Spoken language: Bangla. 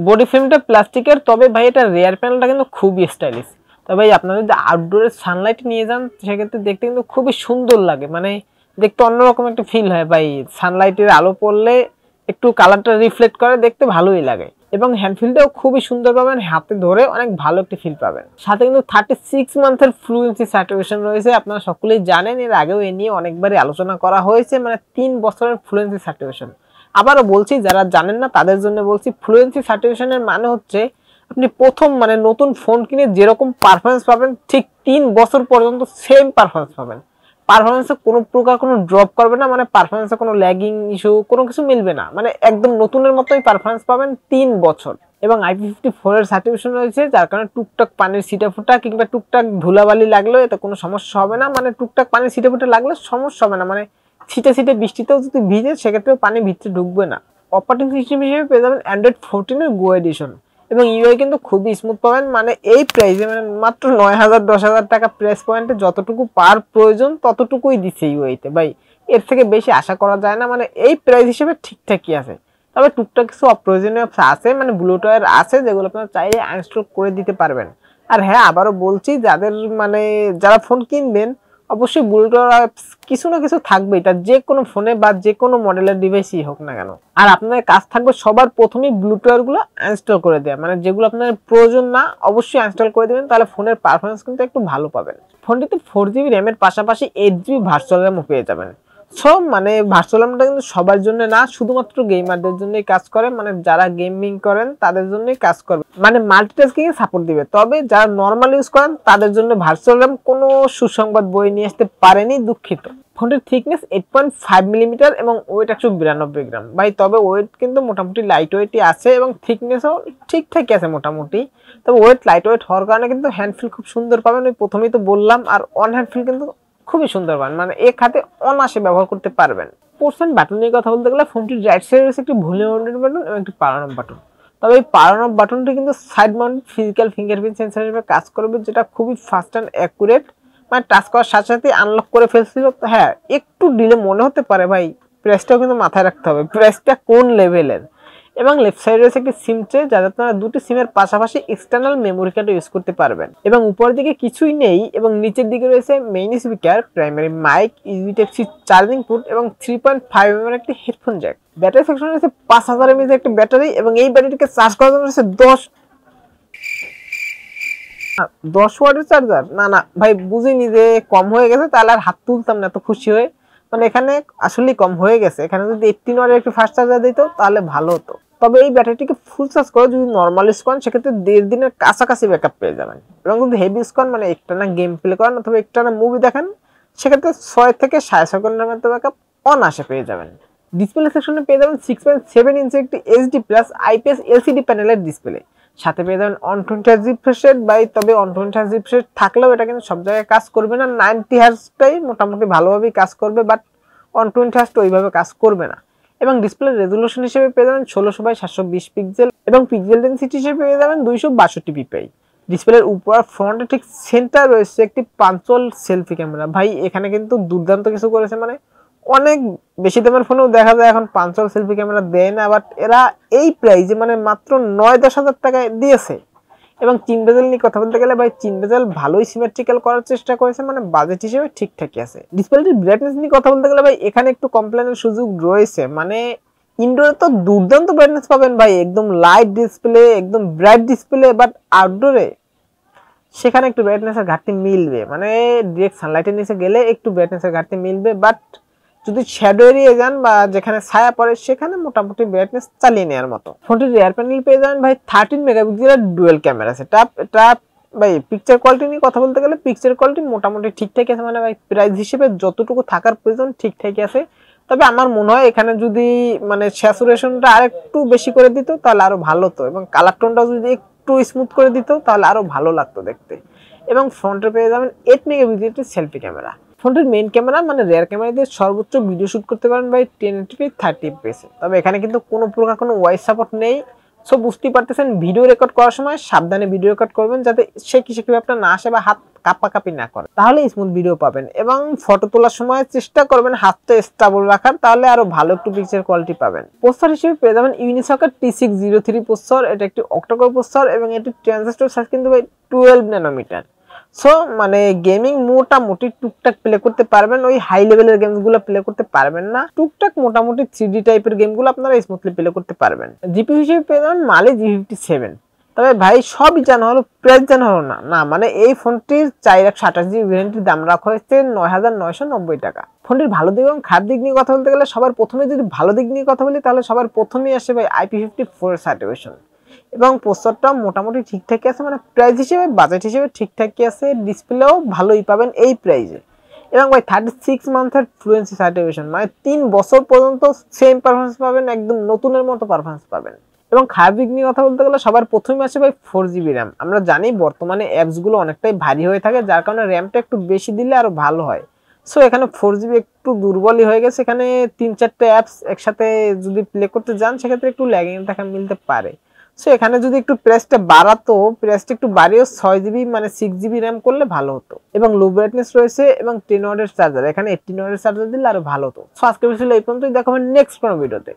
বডি ফ্রেমটা প্লাস্টিকের, তবে ভাই এটা রিয়ার প্যানেলটা কিন্তু খুবই স্টাইলিশ। তবে ভাই আপনারা যদি আউটডোরে সানলাইট নিয়ে যান সেক্ষেত্রে দেখতে কিন্তু খুবই সুন্দর লাগে, মানে দেখতে অন্যরকম একটা ফিল হয় ভাই। সানলাইটের আলো পড়লে একটু কালারটা রিফ্লেক্ট করে, দেখতে ভালোই লাগে। এবং হ্যান্ডফিলটাও খুবই সুন্দর পাবেন, হাতে ধরে অনেক ভালো একটা ফিল পাবেন। সাথে কিন্তু 36 মান্থের ফ্লুয়েন্সি সার্টিফিকেশন রয়েছে। আপনারা সকলেই জানেন, এর আগেও এ নিয়ে অনেকবারই আলোচনা করা হয়েছে, মানে 3 বছরের ফ্লুয়েন্সি সার্টিফিকেশন। আবারও বলছি, যারা জানেন না তাদের জন্য বলছি, ফ্লুয়েন্সি সার্টিফিকেশনের মানে হচ্ছে আপনি প্রথম মানে নতুন ফোন কিনে যেরকম পারফরমেন্স পাবেন ঠিক 3 বছর পর্যন্ত সেম পারফরমেন্স পাবেন। পারফরমেন্সে কোনো প্রকার কোনো ড্রপ করবে না, মানে পারফরমেন্সে কোনো ল্যাগিং ইস্যু কোনো কিছু মিলবে না, মানে একদম নতুনের মতোই পারফরমেন্স পাবেন 3 বছর। এবং IP54 এর সার্টিফিকেশন রয়েছে, যার কারণে টুকটাক পানির ছিটাফোঁটা কিংবা টুকটাক ধুলাবালি লাগলেও এতে কোনো সমস্যা হবে না, মানে টুকটাক পানির ছিটাফোঁটা লাগলে সমস্যা হবে না, মানে ছিটে ছিটে বৃষ্টিতেও যদি ভিজে সেক্ষেত্রেও পানি ভিতরে ঢুকবে না। অপারেটিং সিস্টেম হিসেবে পেয়ে যাবেন অ্যান্ড্রয়েড 14 এর গো এডিশন। এবং ইউআই কিন্তু খুবই স্মুথ পাবেন, মানে এই প্রাইসে মানে মাত্র 9,000-10,000 টাকা প্রাইস পয়েন্টে যতটুকু পার প্রয়োজন ততটুকুই দিচ্ছে ইউআইতে ভাই। এর থেকে বেশি আশা করা যায় না, মানে এই প্রাইস হিসেবে ঠিকঠাকই আছে। তবে টুকটাক কিছু অপ্রয়োজনীয় আছে, মানে ব্লুটুথ আছে যেগুলো আপনারা চাইলে আনইনস্টল করে দিতে পারবেন। আর হ্যাঁ, আবারও বলছি, যাদের মানে যারা ফোন কিনবেন অবশ্যই ব্লুটুথ অ্যাপস কিছু না কিছু থাকবেই, তার যে কোনো ফোনে বা যে কোনো মডেলের ডিভাইসই হোক না কেন। আর আপনাদের কাজ থাকবে সবার প্রথমেই ব্লুটুথ গুলো ইনস্টল করে দেওয়া, মানে যেগুলো আপনার প্রয়োজন না অবশ্যই ইনস্টল করে দেবেন, তাহলে ফোনের পারফরমেন্স কিন্তু একটু ভালো পাবেন। ফোনটিতে 4GB র্যামের পাশাপাশি 8GB ভার্চুয়াল র্যামও পেয়ে যাবেন। সব মানে ভার্চুয়াল র্যামটা কিন্তু সবার জন্য না, শুধুমাত্র গেমারদের জন্যই কাজ করে, মানে যারা গেমিং করেন তাদের জন্যই কাজ করবে, মানে মাল্টিটাস্কিং এ সাপোর্ট দিবে। তবে যারা নর্মাল ইউজ করেন তাদের জন্য ভার্চুয়াল র্যাম কোনো সুসংবাদ বই নিয়ে আসতে পারেনি, দুঃখিত। ফোনটির থিকনেস 8.5 মিলিমিটার এবং ওয়েট 192 গ্রাম ভাই। তবে ওয়েট কিন্তু মোটামুটি লাইট ওয়েটই আছে এবং থিকনেসও ঠিকঠাকই আছে মোটামুটি। তবে ওয়েট লাইট ওয়েট হওয়ার কারণে কিন্তু হ্যান্ডফিল খুব সুন্দর পাবেন, ওই প্রথমেই তো বললাম। আর অন হ্যান্ডফিল কিন্তু খুবই সুন্দর পাবেন, মানে এক হাতে অনায়াসে ব্যবহার করতে পারবেন। পোর্শন বাটন নিয়ে কথা বলতে গেলে ফোনটির রাইট সাইডে রয়েছে একটি ভলিউম বাটন এবং একটি পাওয়ার অন বাটন। তবে এই পাওয়ার অন বাটনটি কিন্তু side mounted physical fingerprint sensor হিসেবে কাজ করবে, যেটা খুবই ফাস্ট অ্যান্ড অ্যাকুরেট, মানে টাচ করার সাথে সাথে আনলক করে ফেলছিল। হ্যাঁ, একটু ডিলে মনে হতে পারে ভাই, প্রেসটাও কিন্তু মাথায় রাখতে হবে প্রেসটা কোন লেভেলের। এবং লেফট সাইডে রয়েছে একটি সিম ট্রে, যাতে আপনারা দুটি সিমের পাশাপাশি এক্সটার্নাল মেমোরি কার্ড ইউজ করতে পারবেন। এবং উপরের দিকে কিছুই নেই, এবং নিচের দিকে রয়েছে main speaker, primary mic, USB type C charging port এবং 3.5 mm একটি হেডফোন জ্যাক। ব্যাটারি সেকশনে রয়েছে 5000 mAh একটি ব্যাটারি, এবং এই ব্যাটারিটিকে চার্জ করার জন্য রয়েছে 10 ওয়াটের চার্জার। না না ভাই, বুঝিনি যে কম হয়ে গেছে, তাহলে আর হাত তুলতাম না এত খুশি হয়ে, মানে এখানে আসলেই কম হয়ে গেছে। এখানে যদি 18 ওয়াটের একটু ফাস্ট চার্জার দিত তাহলে ভালো হতো। তবে এই ব্যাটারিটিকে ফুল চার্জ করে যদি নর্মাল ইউজ করেন সেক্ষেত্রে 1.5 দিনের কাছাকাছি ব্যাকআপ পেয়ে যাবেন। এবং যদি হেভি ইউজ করেন, মানে একটানা গেম প্লে করেন অথবা একটানা মুভি দেখেন, সেক্ষেত্রে 6 থেকে 6.5 ঘন্টার মতো ব্যাকআপ অনায়াসে পেয়ে যাবেন। ডিসপ্লে সেকশনে পেয়ে যাবেন 6.7 ইঞ্চি একটি এইচডি প্লাস আইপিএস এলসিডি প্যানেলের ডিসপ্লে। সাথে পেয়ে যাবেন 120 Hz রিফ্রেশ রেট বাই। তবে 120 Hz রিফ্রেশ রেট থাকলেও এটা কিন্তু সব জায়গায় কাজ করবে না, 90 Hzটাই মোটামুটি ভালোভাবেই কাজ করবে, বাট 120 Hz ওইভাবে কাজ করবে না। এবং ডিসপ্লে রেজুলেশন হিসেবে পেয়ে যাবেন 16x720 পিক্সেল এবং পিক্সেল ডেনসিটি হিসেবে পেয়ে যাবেন 262 পিপিআই। ডিসপ্লের উপর ফ্রন্টে ঠিক সেন্টার রয়েছে একটি পাঞ্চল সেলফি ক্যামেরা। ভাই এখানে কিন্তু দুর্দান্ত কিছু করেছে, মানে অনেক বেশি দামের ফোনেও দেখা যায় এখন পাঞ্চল সেলফি ক্যামেরা দেয় না, বাট এরা এই প্রাইসে মানে মাত্র 9-10 হাজার টাকায় দিয়েছে। এবং চিন বেজেল নিয়ে কথা বলতে গেলে ভাই, চিন বেজেল ভালোই সিমেট্রিক্যাল করার চেষ্টা করেছে, মানে বাজেট হিসেবে ঠিকঠাকই আছে। ডিসপ্লেটির ব্রাইটনেস নিয়ে কথা বলতে গেলে ভাই, এখানে একটু কমপ্লেনের সুযোগ রয়েছে, মানে ইনডোরে তো দুর্দান্ত ব্রাইটনেস পাবেন ভাই, একদম লাইট ডিসপ্লে, একদম ব্রাইট ডিসপ্লে, বাট আউটডোরে সেখানে একটু ব্রাইটনেসের ঘাটতি মিলবে, মানে ডিরেক্ট সানলাইটের নিচে গেলে একটু ব্রাইটনেসের ঘাটতি মিলবে, বাট যদি শ্যাডো এরিয়া যান বা যেখানে ছায়া পড়ে সেখানে মোটামুটি ব্রাইটনেস চালিয়ে নেওয়ার মতো। ফোনটির রিয়ার প্যানেল পেয়ে যাবেন ভাই 13 মেগাপিক্সেলের ডুয়েল ক্যামেরা সেটআপ। এটা ভাই পিকচার কোয়ালিটি নিয়ে কথা বলতে গেলে পিকচার কোয়ালিটি মোটামুটি ঠিকঠাকই আছে, মানে ভাই প্রাইস হিসেবে যতটুকু থাকার প্রয়োজন ঠিকঠাকই আছে। তবে আমার মনে হয় এখানে যদি মানে স্যাচুরেশনটা আরেকটু বেশি করে দিত তাহলে আরো ভালো হতো, এবং কালার টোনটাও যদি একটু স্মুথ করে দিত তাহলে আরো ভালো লাগতো দেখতে। এবং ফ্রন্টে পেয়ে যাবেন 8 মেগাপিক্সেলের সেলফি ক্যামেরা। ফোনটির মেইন ক্যামেরা মানে রিয়ার ক্যামেরা দিয়ে সর্বোচ্চ ভিডিও শুট করতে পারেন ভাই 1080p 30fps। তবে এখানে কিন্তু কোনো প্রকার কোনো ভয়েস সাপোর্ট নেই, সো বুঝতেই পারতেছেন ভিডিও রেকর্ড করার সময় সাবধানে ভিডিও রেকর্ড করবেন, যাতে সেকি আপনার না আসে বা হাত কাঁপাকাঁপি না করে, তাহলে স্মুথ ভিডিও পাবেন। এবং ফটো তোলার সময় চেষ্টা করবেন হাতটা স্টেবল রাখার, তাহলে আরো ভালো একটু পিকচার কোয়ালিটি পাবেন। প্রসেসর হিসেবে পেয়ে যাবেন ইউনিসকের T603 প্রসেসর, এটা একটি অক্টাকোর প্রসেসর এবং এটি ট্রানজিস্টর সাইজ কিন্তু ভাই 12 ন্যানোমিটার। সো মানে গেমিং মোটামুটি টুকটাক প্লে করতে পারবেন, ওই হাই লেভেলের গেমসগুলো প্লে করতে পারবেন না, টুকটাক মোটামুটি 3D টাইপের গেমগুলো আপনারা স্মুথলি প্লে করতে পারবেন। জিপি হিসেবে পেয়ে যাবেন মালি G57। তবে ভাই সবই জানা হলো, প্রাইস জানা হলো না, মানে এই ফোনটির 428GB ভ্যারিয়েন্টের দাম রাখা হয়েছে 9,990 টাকা। ফোনটির ভালো দিক এবং খারাপ দিক নিয়ে কথা বলতে গেলে সবার প্রথমে যদি ভালো দিক নিয়ে কথা বলি, তাহলে সবার প্রথমেই আসে ভাই IP54 সার্টিফিকেশন এবং প্রসেসরটা মোটামুটি ঠিকঠাকই আছে, মানে প্রাইস হিসেবে বাজেট হিসেবে ঠিকঠাকই আছে, ডিসপ্লেও ভালোই পাবেন এই প্রাইসে। এবং ভাই 36 মান্থের ফ্লুয়েন্সি সার্টিফিকেশন, মানে 3 বছর পর্যন্ত সেম পারফরমেন্স পাবেন, একদম নতুনের মতো পারফরমেন্স পাবেন। এবং খারাপ দিক নিয়ে কথা বলতে গেলে সবার প্রথমে আসে ভাই 4GB র্যাম। আমরা জানি বর্তমানে অ্যাপসগুলো অনেকটাই ভারী হয়ে থাকে, যার কারণে র্যামটা একটু বেশি দিলে আরো ভালো হয়। সো এখানে 4GB একটু দুর্বলই হয়ে গেছে, এখানে 3-4টে অ্যাপস একসাথে যদি প্লে করতে যান সেক্ষেত্রে একটু ল্যাগিং দেখা মিলতে পারে। সো এখানে যদি একটু প্রাইসটা বাড়াতো, প্রাইসটা একটু বাড়িয়েও 6GB মানে 6GB র্যাম করলে ভালো হতো। এবং লো ব্রাইটনেস রয়েছে এবং 10 ওয়াটের চার্জার, এখানে 18 ওয়াটের চার্জার দিলে আরো ভালো হতো। সো আজকে ভিডিও এই পর্যন্তই, দেখা হবে নেক্সট কোনো ভিডিওতে।